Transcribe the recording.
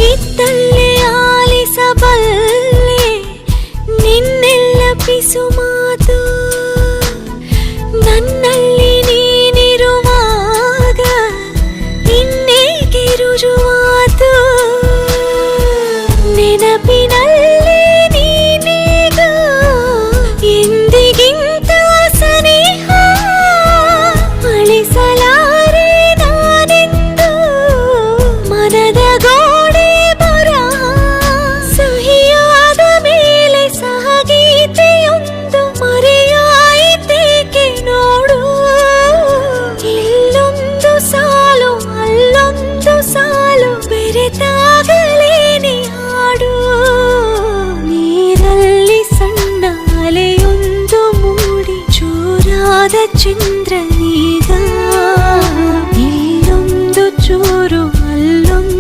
ಇತ್ತಲ್ಲೇ ಆಲಿಸಬಲ್ಲೆ ನಿನ್ನೆಲ್ಲ ಪಿಸು ಮಾತು ನನ್ನಲ್ಲಿ ನೀನಿರುವಾಗ ಇನ್ನೇಕೆ ರುಜುವಾತು ನೆನಪಿನಲ್ಲಿ ನೀನೀಗ ಎಂದಿಗಿಂತ ಸನಿಹ ಅಳಿಸಲಾರೆ ನಾನೆಂದು ಮನದ ಗೋಡೆ ಬರಹ ಸಹಿಯಾದ ಮೇಲೆ ಸಹಗೀತೆಯೊಂದು ಮರೆಯಾಯಿತೇಕೆ ನೋಡು ಇಲ್ಲೊಂದು ಸಾಲು ಅಲ್ಲೊಂದು ಸಾಲು ಬೆರೆತಾಗಲೇನೆ ಹಾಡು ನೀರಲ್ಲಿ ಸಣ್ಣ ಅಲೆಯೊಂದು ಮೂಡಿ ಜೋರಾದ ಚಂದ್ರ ನೀ